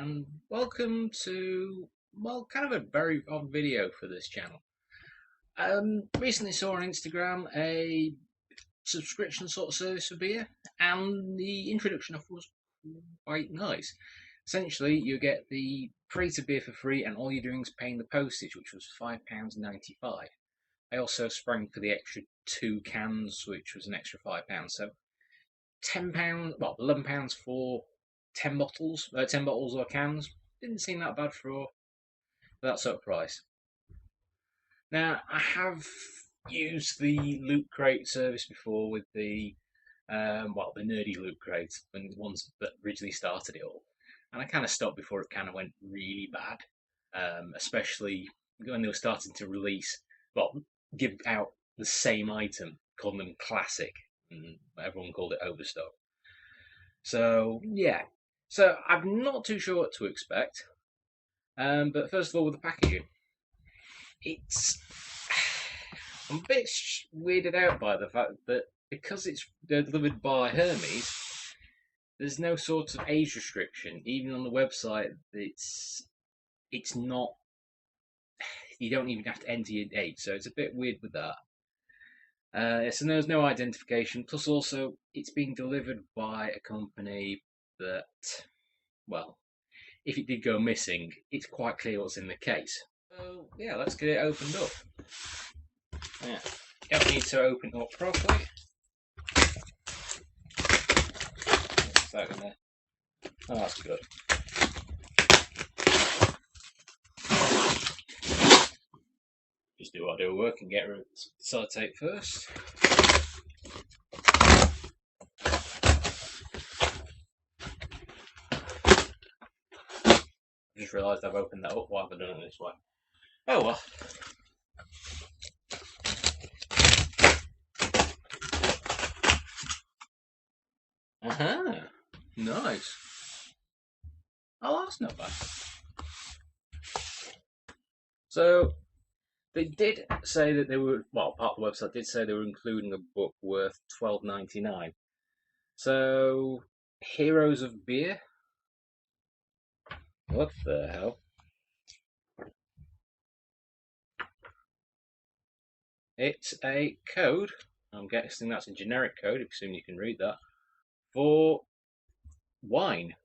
and welcome to, well, kind of a very odd video for this channel. Recently saw on Instagram a subscription sort of service for beer, and the introduction of it was quite nice. Essentially, you get the crate of beer for free, and all you're doing is paying the postage, which was £5.95. I also sprang for the extra 2 cans, which was an extra £5. So £10, well, £11 for 10 bottles or cans. Didn't seem that bad for that sort of price. Now, I have used the Loot Crate service before with the the nerdy Loot Crate, when the ones that originally started it all, and I kind of stopped before it kind of went really bad, especially when they were starting to give out the same item, calling them classic, and everyone called it overstock. So yeah, so I'm not too sure what to expect. But first of all, with the packaging, I'm a bit weirded out by the fact that because it's delivered by Hermes, there's no sort of age restriction. Even on the website, it's not. You don't even have to enter your age, so it's a bit weird with that. So there's no identification. Plus, also, it's being delivered by a company that, well, if it did go missing, it's quite clear what's in the case. So yeah, let's get it opened up. Yeah, you don't need to open it up properly. What's that in there? Oh, that's good. Just do what I do at work and get rid of the sellotape first. I just realised I've opened that up. Why have I done it this way? Oh well. Nice. Oh, that's not bad. So they did say that they were, well, part of the website did say they were including a book worth £12.99. So, Heroes of Beer. What the hell? It's a code. I'm guessing that's a generic code. I assume you can read that. For wine.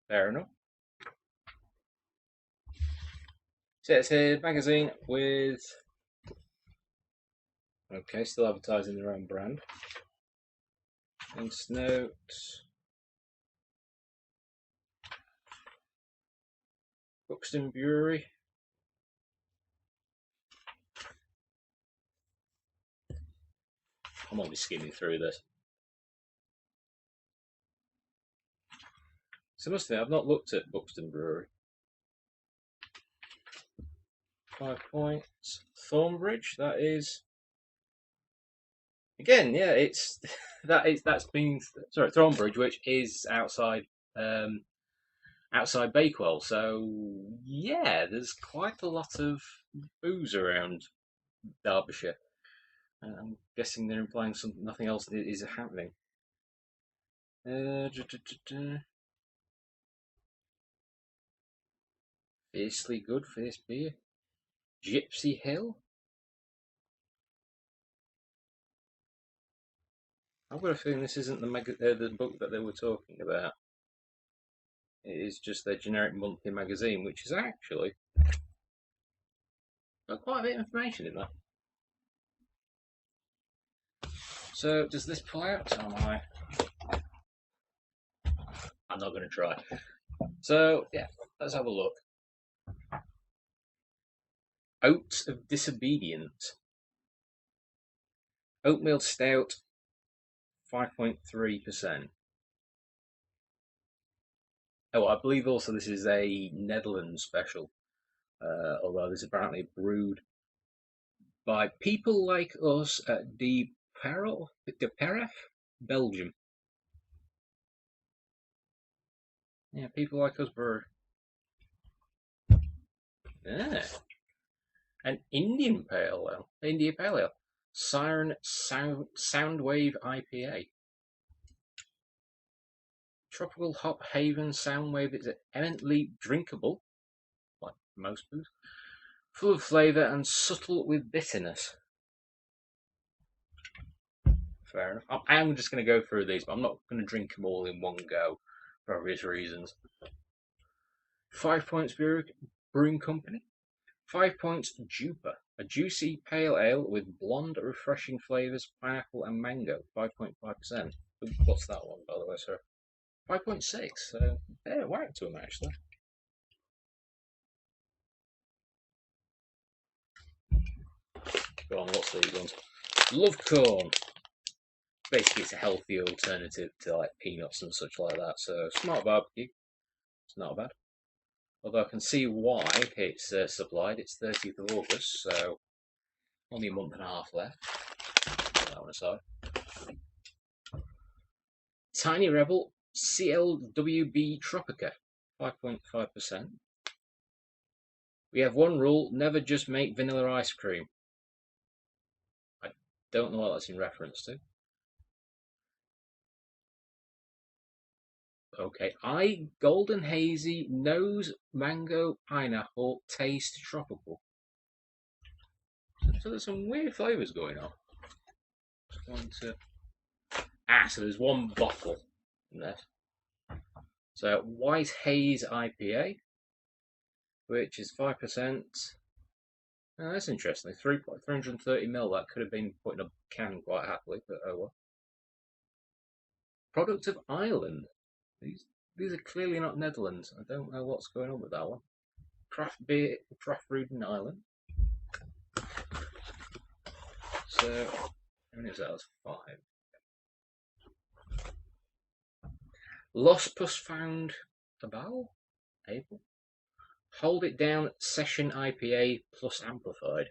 Fair enough. So it's a magazine with, okay, still advertising their own brand. And notes. Buxton Brewery. I'm only skimming through this. So must admit, I've not looked at Buxton Brewery. 5 points. Thornbridge, that is. Again, yeah, Thornbridge, which is outside Bakewell. So yeah, there's quite a lot of booze around Derbyshire. I'm guessing they're implying nothing else is happening. Fiercely good, fierce beer. Gypsy Hill. I've got a feeling this isn't the book that they were talking about. It is just their generic monthly magazine, which is actually got quite a bit of information in that. So, does this pull out? I'm not going to try. So, yeah, let's have a look. Oats of Disobedience. Oatmeal Stout, 5.3%. Oh, I believe also this is a Netherlands special, although this is apparently brewed by people like us at De Perif, Belgium. Yeah, people like us brew. Yeah. An India Pale Ale. Siren Soundwave IPA. Tropical hop haven soundwave is eminently drinkable, like most booze, full of flavour and subtle with bitterness. Fair enough. I am just going to go through these, but I'm not going to drink them all in one go for obvious reasons. 5 Points Brewing Company. 5 Points Jupa, a juicy pale ale with blonde, refreshing flavours, pineapple and mango. 5.5%. What's that one, by the way, sir? 5.6. So, yeah, whack to them actually. Go on, what's these ones? Love Corn. Basically, it's a healthy alternative to like peanuts and such like that. So, smart barbecue. It's not bad. Although I can see why it's supplied. It's 30th of August, so only a month and a half left. Put that one aside. Tiny Rebel CLWB Tropica, 5.5%. We have one rule: never just make vanilla ice cream. I don't know what that's in reference to. Okay, golden hazy, nose mango pineapple, taste tropical. So there's some weird flavours going on. Just going to so there's one bottle in this. So White Haze IPA, which is 5%. Oh, that's interesting. 330ml. That could have been put in a can quite happily, but oh well. Product of Ireland. These are clearly not Netherlands. I don't know what's going on with that one. Craft beer, craft brewed in Ireland. So, how many was that? That was 5. Lost Plus Found Abal? April? Hold It Down Session IPA plus amplified.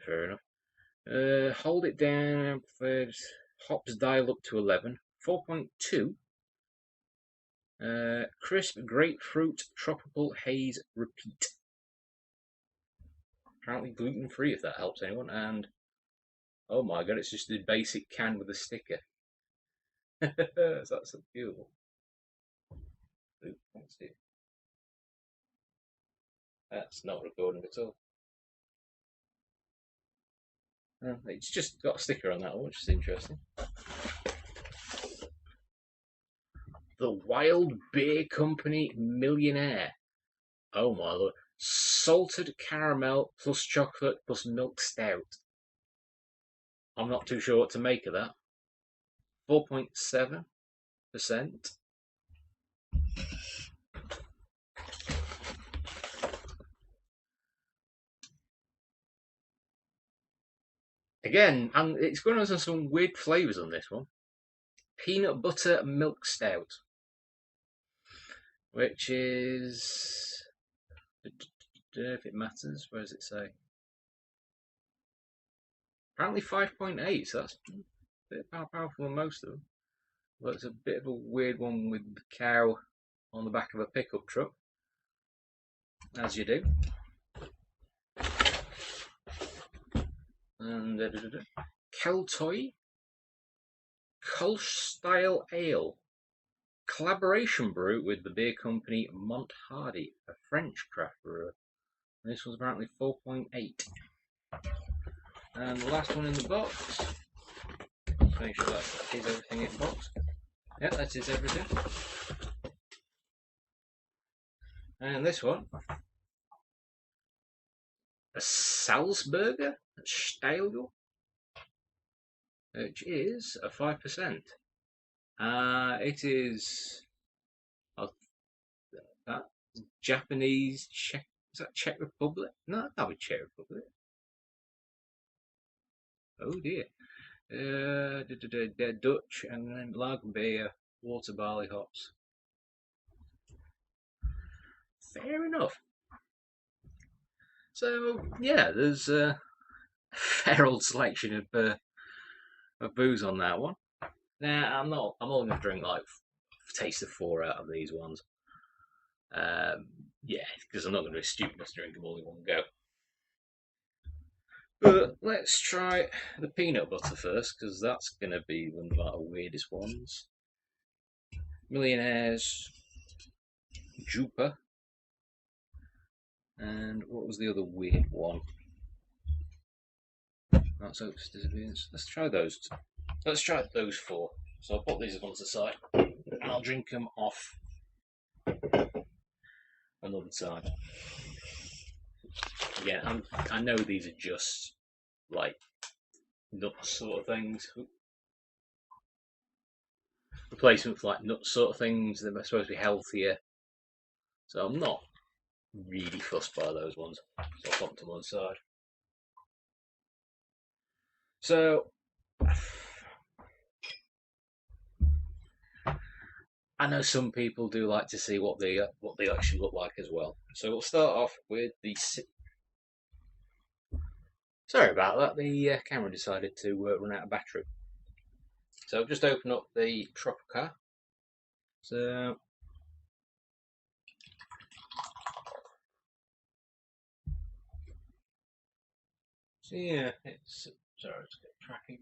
Fair enough. Hold It Down amplified. Hops dial up to 11. 4.2. Crisp grapefruit tropical haze repeat. Apparently gluten free, if that helps anyone. And oh my god, it's just the basic can with a sticker. That's so beautiful. Ooh, let's see. That's not recording at all. It's just got a sticker on that one, which is interesting. The Wild Beer Company Millionaire. Oh my lord. Salted caramel plus chocolate plus milk stout. I'm not too sure what to make of that. 4.7%. Again, and it's going on some weird flavours on this one. Peanut butter milk stout, which is, I don't know if it matters. Where does it say? Apparently 5.8, so that's a bit more powerful than most of them. But it's a bit of a weird one with the cow on the back of a pickup truck, as you do. And Keltoy Kolsch Style Ale. Collaboration brew with the beer company Mont Hardy, a French craft brewer. And this was apparently 4.8. And the last one in the box. Let's make sure that is everything in the box. Yep, that is everything. And this one, a Salzburger Style, which is a 5%. It is that Japanese Czech. Is that Czech Republic? No, that would be Czech Republic. Oh dear. They're Dutch and then lager beer, water barley hops. Fair enough. So yeah, there's a fair old selection of booze on that one. Now I'm only gonna drink like taste of 4 out of these ones. Yeah, because I'm not gonna be stupid enough to drink them all in one go. But let's try the peanut butter first, because that's gonna be one of our weirdest ones. Millionaires, Juper, and what was the other weird one? That's Oaks Disappearance. Let's try those. Let's try those four. So I'll put these ones aside, and I'll drink them off another time. Yeah, I know these are just like nuts sort of things. Replacement for like nuts sort of things. They're supposed to be healthier. So I'm not really fussed by those ones. So I'll put them to one side. So I know some people do like to see what they actually look like as well. So we'll start off with the. Sorry about that. The camera decided to run out of battery. So I've just opened up the Tropica. So yeah, it's sorry, let's get tracking.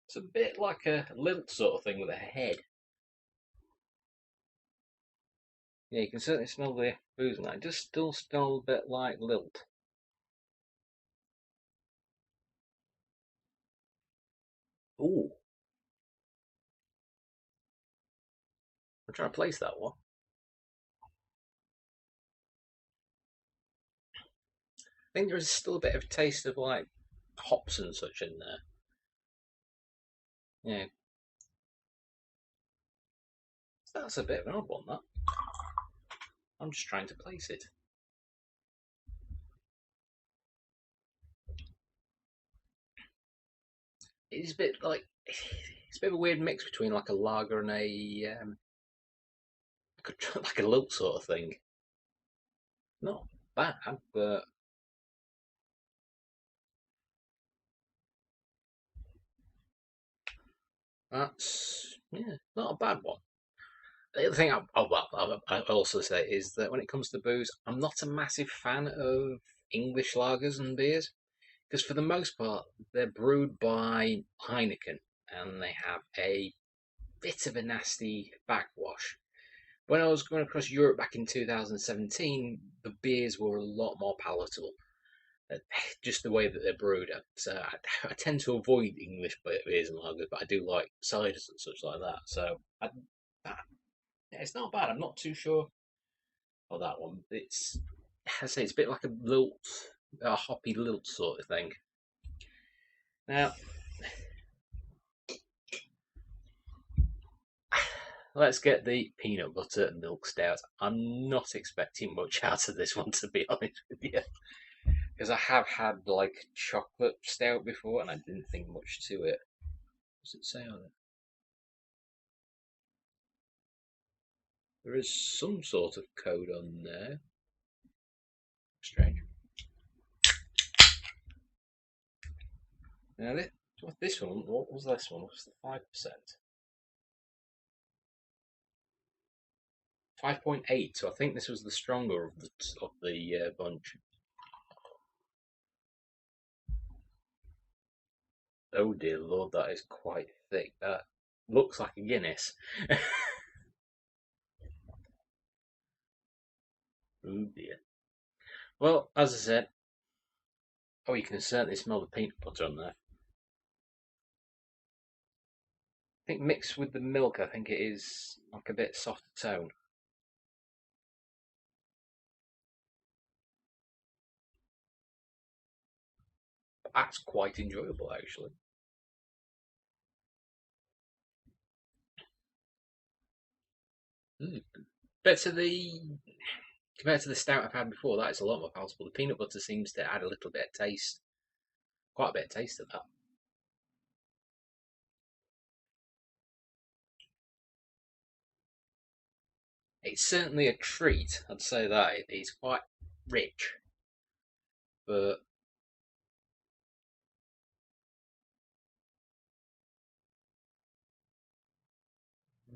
It's a bit like a lilt sort of thing with a head. Yeah, you can certainly smell the booze in that. It does still smell a bit like lilt. Ooh, I'm trying to place that one. I think there is still a bit of a taste of like hops and such in there. Yeah, that's a bit of an odd one, that. I'm just trying to place it. It's a bit like it's a bit of a weird mix between like a lager and a like a lilt sort of thing. Not bad, but that's yeah, not a bad one. The other thing I also say is that when it comes to booze, I'm not a massive fan of English lagers and beers because for the most part they're brewed by Heineken and they have a bit of a nasty backwash. When I was going across Europe back in 2017, the beers were a lot more palatable. Just the way that they're brewed. So I tend to avoid English beers and lagers, but I do like ciders and such like that. So yeah, it's not bad. I'm not too sure of that one. It's I say it's a bit like a lilt, a hoppy lilt sort of thing. Now let's get the peanut butter milk stout. I'm not expecting much out of this one, to be honest with you, because I have had like chocolate stout before, and I didn't think much to it. What's it say on it? There is some sort of code on there. Strange. Now this one, what was this one? What's the 5%? 5.8. So I think this was the stronger of the bunch. Oh dear lord, that is quite thick. That looks like a Guinness. Oh dear. Well, as I said, oh, you can certainly smell the peanut butter on there. I think mixed with the milk, I think it is like a bit softer tone. But that's quite enjoyable, actually. Mm. Compared to the compared to the stout I've had before, that is a lot more palatable. The peanut butter seems to add a little bit of taste, quite a bit of taste to that. It's certainly a treat. I'd say that it's quite rich, but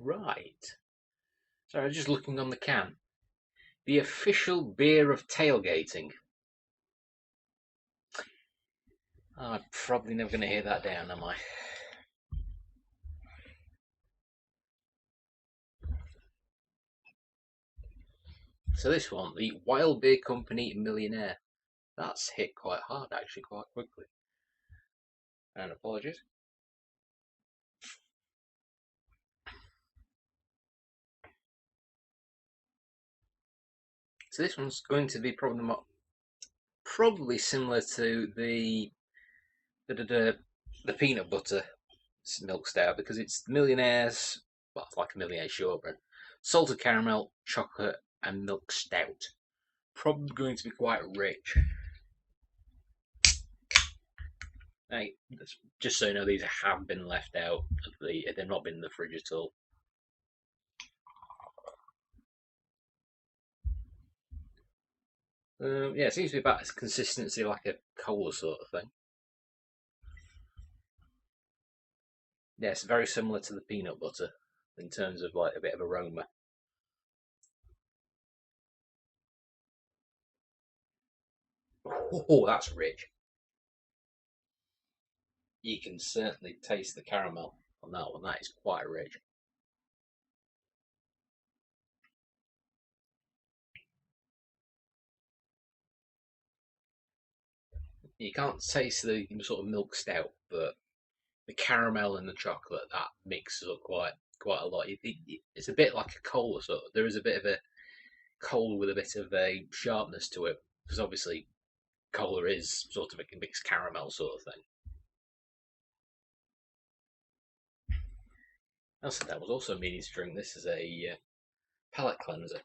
right. So I was just looking on the can. The official beer of tailgating. Oh, I'm probably never going to hear that down, am I? So this one, the Wild Beer Company Millionaire. That's hit quite hard, actually, quite quickly. And apologies. So this one's going to be probably similar to the peanut butter milk stout, because it's Millionaire's, well, it's like a Millionaire shortbread, salted caramel, chocolate, and milk stout. Probably going to be quite rich. Now, just so you know, these have been left out of they've not been in the fridge at all. Yeah, it seems to be about consistency like a cola sort of thing. Yeah, it's very similar to the peanut butter in terms of like a bit of aroma. Oh, that's rich. You can certainly taste the caramel on that one. That is quite rich. You can't taste the sort of milk stout, but the caramel and the chocolate that mixes up quite a lot. It's a bit like a cola sort of. There is a bit of a cola with a bit of a sharpness to it, because obviously cola is sort of a mixed caramel sort of thing. That was also meaning to drink this as a palate cleanser.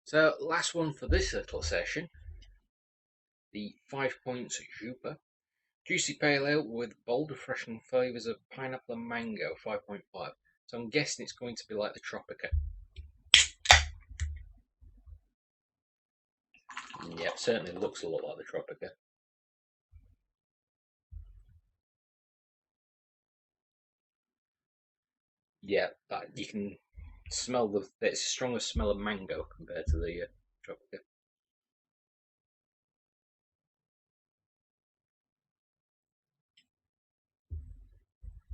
So last one for this little session, the 5 Points Jupa. Juicy pale ale with bold, refreshing flavours of pineapple and mango, 5.5. So I'm guessing it's going to be like the Tropica. Yep, certainly looks a lot like the Tropica. Yeah, you can smell it's a stronger smell of mango compared to the Tropica.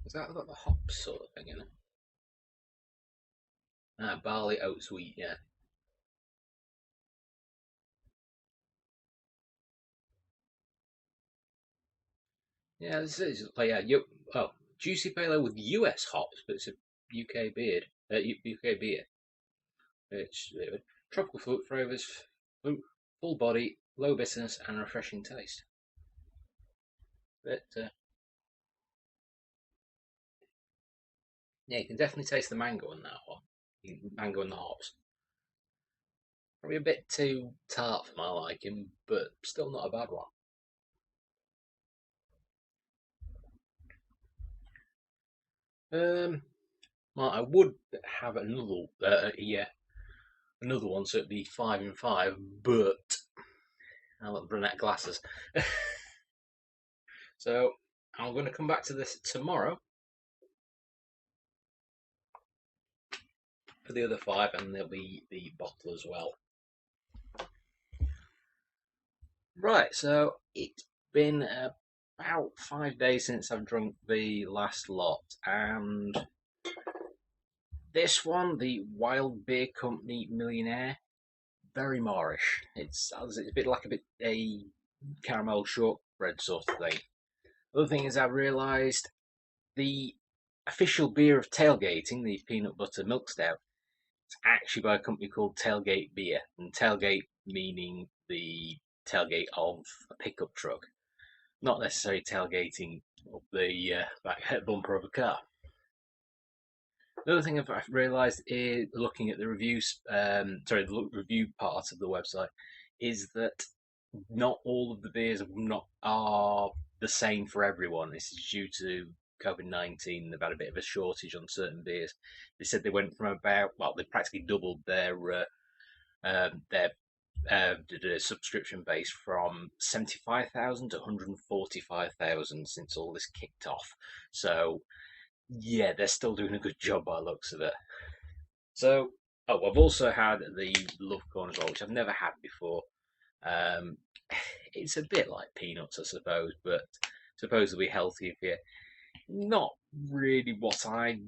Is that got the hops sort of thing in it? Ah, barley, oat, sweet, yeah. Yeah, this is, oh yeah, juicy pale ale with US hops, but it's a UK beer. UK beer. It's tropical fruit flavours, full body, low bitterness, and refreshing taste. But yeah, you can definitely taste the mango in that one. Mango and the hops. Probably a bit too tart for my liking, but still not a bad one. Um, well, I would have another one, so it'd be 5 and 5, but I'll have brunette glasses. So I'm going to come back to this tomorrow for the other 5, and there'll be the bottle as well. Right, so it's been about 5 days since I've drunk the last lot, and this one, the Wild Beer Company Millionaire, very Moorish. It's a bit like a caramel shortbread sort of thing. The other thing is, I realised the official beer of tailgating, the peanut butter milk stout, it's actually by a company called Tailgate Beer, and tailgate meaning the tailgate of a pickup truck, not necessarily tailgating up the back bumper of a car. The other thing I've realised is looking at the the review part of the website, is that not all of the beers are the same for everyone. This is due to COVID-19. They've had a bit of a shortage on certain beers. They said they went from they practically doubled their subscription base from 75,000 to 145,000 since all this kicked off. So yeah, they're still doing a good job by the looks of it. So, I've also had the Love Corn as well, which I've never had before. Um, it's a bit like peanuts, I suppose, but supposedly healthier for you. Not really what I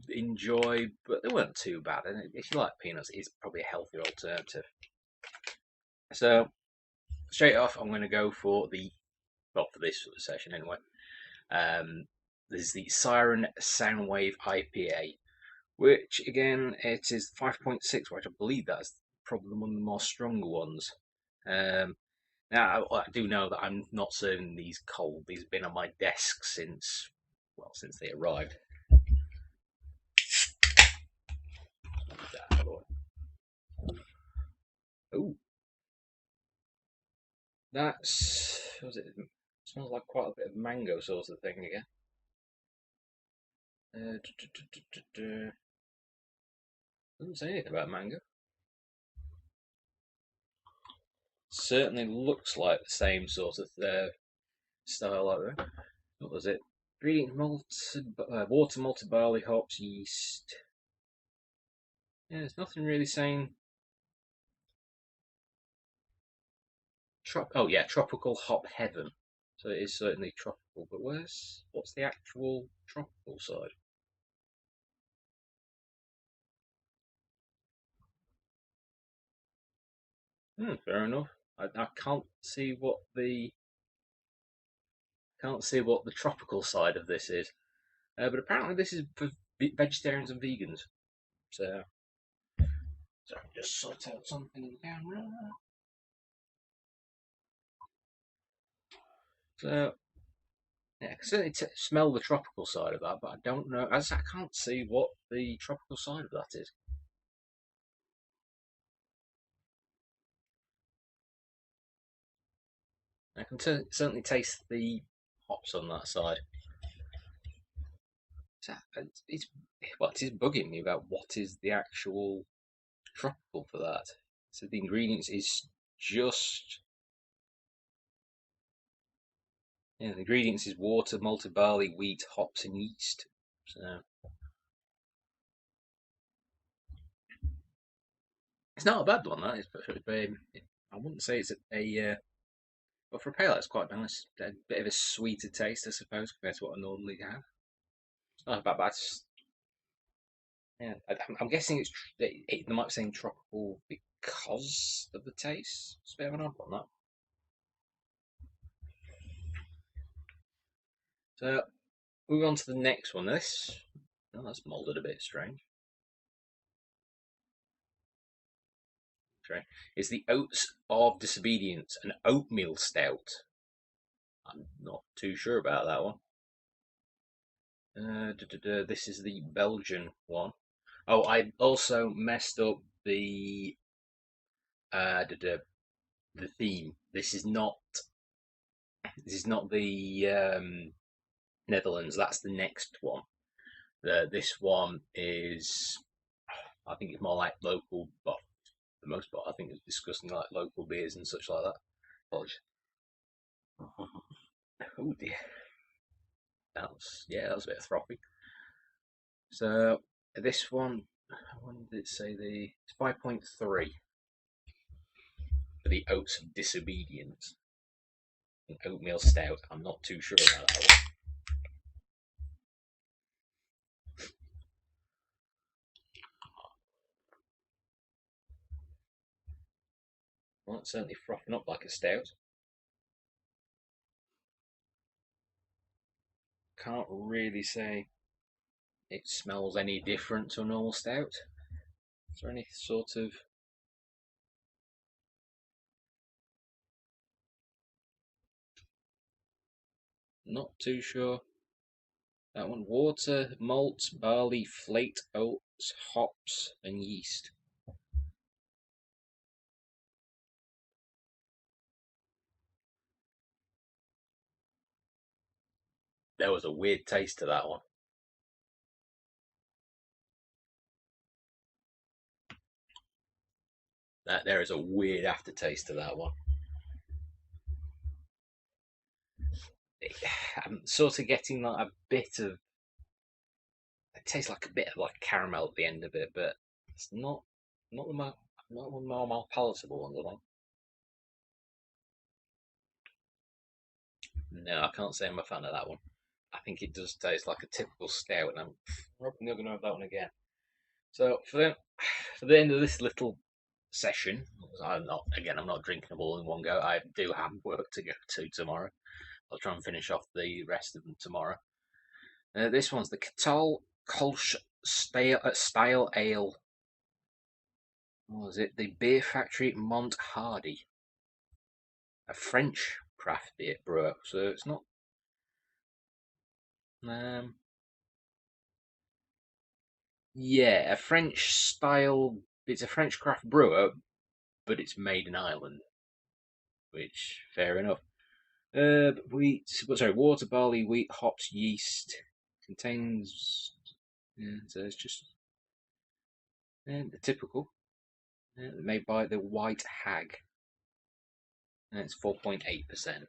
enjoy, but they weren't too bad. And if you like peanuts, it's probably a healthier alternative. So straight off, I'm going to go for for this sort of session anyway. Um, there's the Siren Soundwave IPA, which again it is 5.6, which I believe that's probably one of the more stronger ones. Now I do know that I'm not serving these cold. These have been on my desk since they arrived. Oh, that's what was it? Smells like quite a bit of mango sort of thing again. Doesn't say anything about mango. Certainly looks like the same sort of style like that. What was it? Ingredient water, malted barley, hops, yeast. Yeah, there's nothing really saying. Oh yeah, tropical hop heaven. So it is certainly tropical. But what's the actual tropical side? Fair enough. I can't see what the tropical side of this is. But apparently this is for vegetarians and vegans. So, so I just sort out something in the camera. So yeah, I can certainly smell the tropical side of that, but I don't know. I can't see what the tropical side of that is. I can certainly taste the hops on that side. So it's well, it is bugging me about what is the actual tropical for that. So the ingredients is just the ingredients is water, malted barley, wheat, hops, and yeast. So it's not a bad one. That is, I wouldn't say it's but for a pale, it's quite nice. A bit of a sweeter taste, I suppose, compared to what I normally have. It's not bad, but yeah, I'm guessing they might be saying tropical because of the taste. It's a bit of an odd one, that. So move on to the next one. That's moulded a bit strange. It's the Oats of Disobedience, an oatmeal stout. I'm not too sure about that one. This is the Belgian one. Oh, I also messed up uh, the theme. This is not the Netherlands. That's the next one. This one is, I think it's more like local, but for the most part, I think it's discussing like local beers and such like that. Apologies. Oh dear, that was a bit throppy. So this one, when did it say it's 5.3 for the Oats of Disobedience, an oatmeal stout. I'm not too sure about that one. Well, it's certainly frothing up like a stout. Can't really say it smells any different to a normal stout. Is there any sort of not too sure. That one, water, malt, barley, flaked oats, hops, and yeast. There was a weird taste to that one. There is a weird aftertaste to that one. I'm sort of getting like a bit of. It tastes like a bit of like caramel at the end of it, but it's not the not one of the more palatable ones. I think. No, I can't say I'm a fan of that one. I think it does taste like a typical stout, and I'm probably not going to have that one again. So for the end of this little session, I'm not drinking them all in one go. I do have work to go to tomorrow. I'll try and finish off the rest of them tomorrow. This one's the Catal Kolsch Style Ale. What was it? The Beer Factory Mont Hardy, a French craft beer brewer. So it's not. Um, yeah, a French style. It's a French craft brewer, but it's made in Ireland, which fair enough. Wheat, sorry, water, barley, wheat, hops, yeast. Contains. Yeah, so it's just the typical. Made by the White Hag, and it's 4.8%.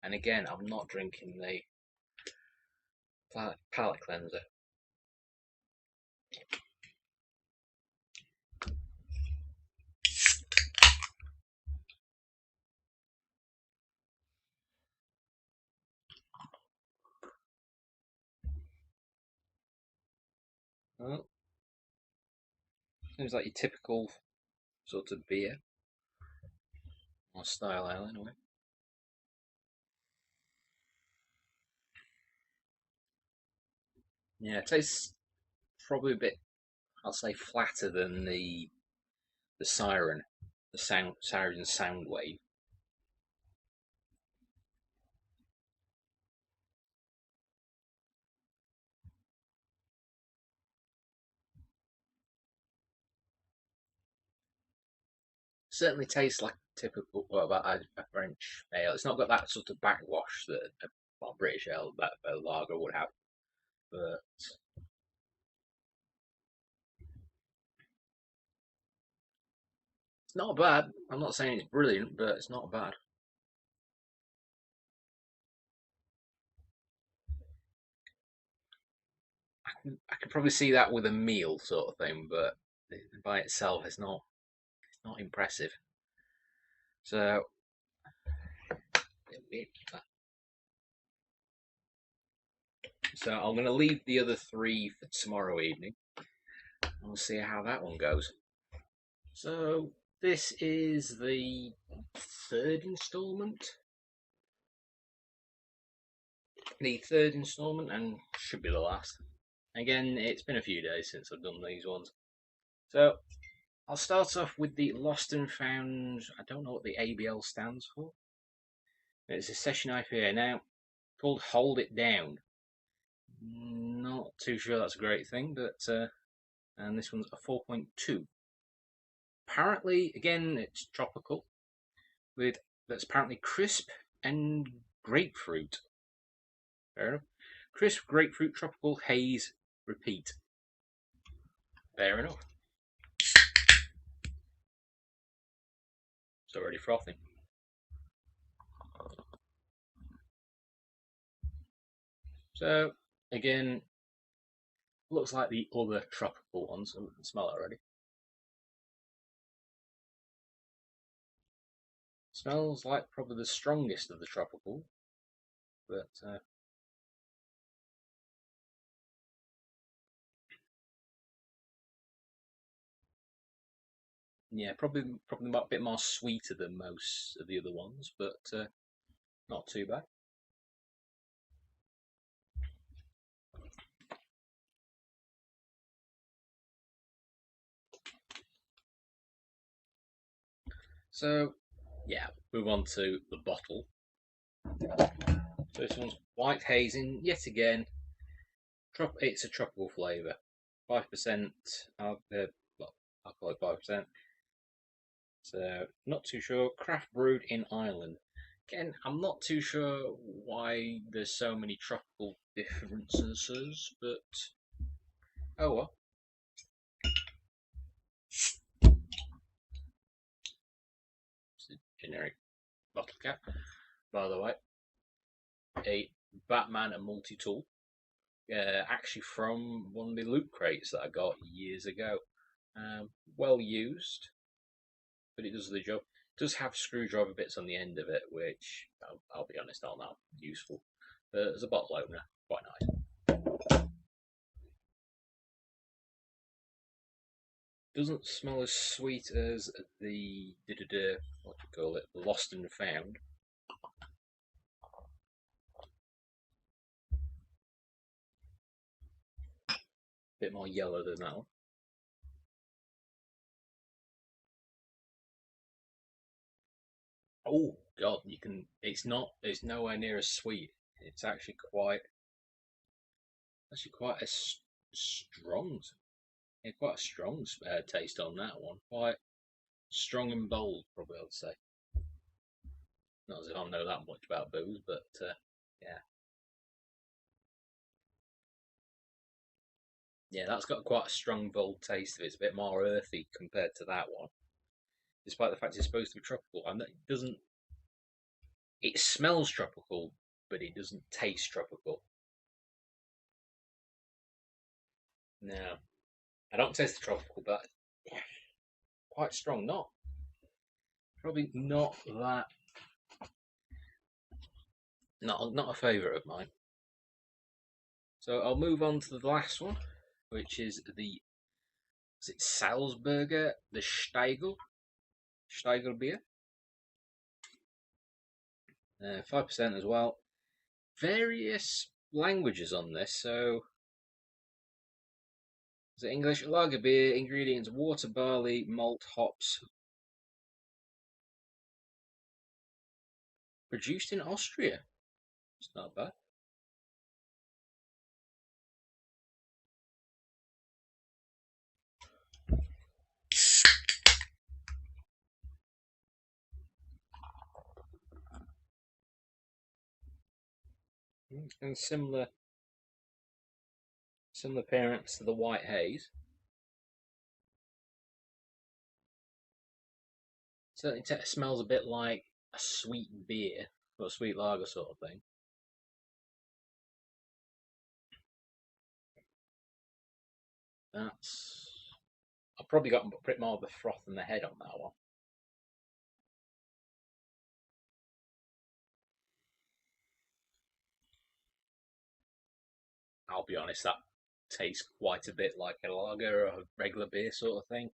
And again, I'm not drinking the palate cleanser. Well, seems like your typical sort of beer or style ale, anyway. Yeah, it tastes probably a bit, I'll say, flatter than the Siren, the Siren Soundwave. Certainly tastes like typical, well, about a French ale. It's not got that sort of backwash that well, British ale, that a lager would have, but it's not bad. I'm not saying it's brilliant, but it's not bad. I could probably see that with a meal sort of thing, but by itself, it's not impressive. So I'm going to leave the other three for tomorrow evening. And we'll see how that one goes. So this is the third instalment. The third instalment, and should be the last. Again, it's been a few days since I've done these ones. So I'll start off with the Lost and Found. I don't know what the ABL stands for. It's a session IPA now called Hold It Down. Not too sure that's a great thing, but and this one's a 4.2. Apparently, again, it's tropical with that's apparently crisp and grapefruit. Fair enough. Crisp grapefruit tropical haze repeat. Fair enough. It's already frothing. So again, looks like the other tropical ones. I can smell it already. Smells like probably the strongest of the tropical, but yeah, probably a bit more sweeter than most of the other ones, but not too bad. So yeah, move on to the bottle. So this one's white hazing yet again. It's a tropical flavour, 5%. Well, I'll call it 5%. So not too sure. Craft brewed in Ireland. Again, I'm not too sure why there's so many tropical differences, but oh well. It's a generic bottle cap, by the way. A Batman and multi-tool. Actually from one of the loot crates that I got years ago. Well used, but it does the job. It does have screwdriver bits on the end of it, which I'll be honest, aren't that useful. As a bottle opener, quite nice. Doesn't smell as sweet as the what do you call it, Lost and Found. Bit more yellow than that one. Oh God, you can. It's not. It's nowhere near as sweet. It's actually quite a strong. Yeah, quite a strong taste on that one. Quite strong and bold, probably I'd say. Not as if I know that much about booze, but yeah, yeah, that's got quite a strong, bold taste of it. It's a bit more earthy compared to that one, despite the fact it's supposed to be tropical. And it doesn't. It smells tropical, but it doesn't taste tropical. No, I don't taste the tropical, but yeah, quite strong. Not probably not that. Not a favourite of mine. So I'll move on to the last one, which is the is it Salzburger, the Steigl beer, 5% as well. Various languages on this. So is it English? Lager beer, ingredients: water, barley, malt, hops. Produced in Austria. It's not bad. And similar appearance to the white haze. Certainly smells a bit like a sweet beer or a sweet lager sort of thing. That's I've probably got a bit more of the froth in the head on that one. I'll be honest, that tastes quite a bit like a lager or a regular beer sort of thing.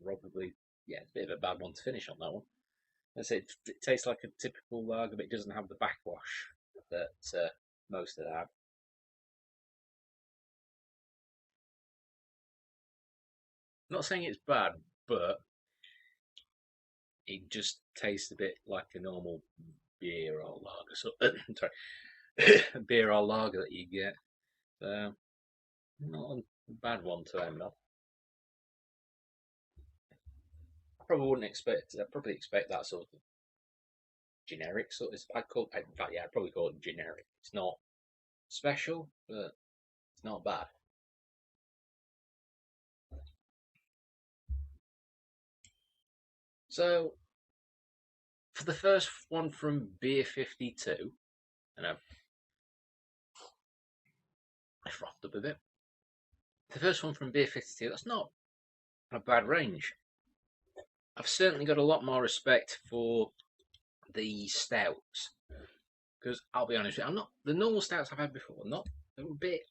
Probably, yeah, it's a bit of a bad one to finish on that one. I say it tastes like a typical lager, but it doesn't have the backwash that most of that have. I'm not saying it's bad, but it just tastes a bit like a normal beer or lager. So, sorry, beer or lager that you get. So, not a bad one to end on. I probably wouldn't expect. I probably expect that sort of generic sort. I'd call. In fact, yeah, I'd probably call it generic. It's not special, but it's not bad. So, for the first one from Beer52, and I frothed up a bit. The first one from Beer52, that's not a bad range. I've certainly got a lot more respect for the stouts because I'll be honest with you, I'm not the normal stouts I've had before. Not they were a bit,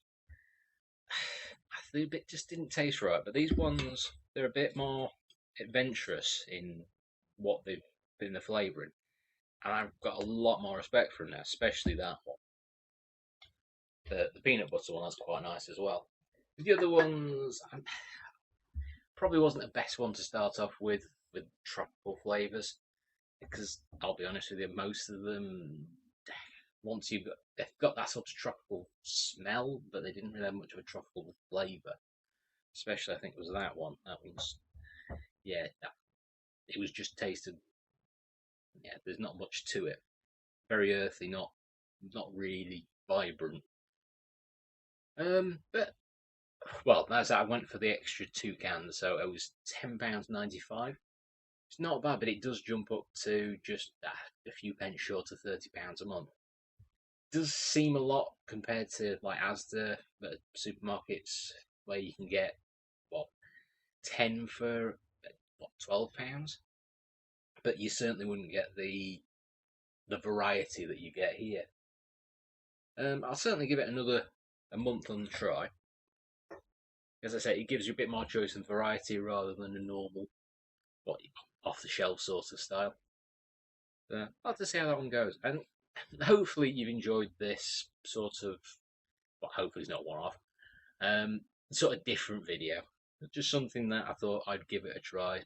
they a bit just didn't taste right. But these ones, they're a bit more adventurous in what they've been in the flavouring, and I've got a lot more respect for them now, especially that one. The peanut butter one, that's quite nice as well. The other ones, probably wasn't the best one to start off with tropical flavours because I'll be honest with you, most of them once they've got that sort of tropical smell, but they didn't really have much of a tropical flavour. Especially, I think it was that one. That was yeah, it was just tasted. Yeah, there's not much to it. Very earthy, not really vibrant. But well, that's I went for the extra 2 cans, so it was £10.95. It's not bad, but it does jump up to just a few pence short of £30 a month. It does seem a lot compared to like Asda, the supermarkets where you can get what 10 for what £12, but you certainly wouldn't get the variety that you get here. I'll certainly give it a month on the try. As I say, it gives you a bit more choice and variety rather than a normal, what, off the shelf sort of style. I'll have to see how that one goes, and hopefully you've enjoyed this sort of, well, hopefully it's not one off, sort of different video. Just something that I thought I'd give it a try,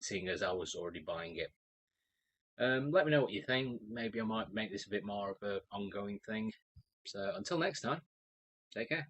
seeing as I was already buying it. Let me know what you think. Maybe I might make this a bit more of an ongoing thing. So until next time, take care.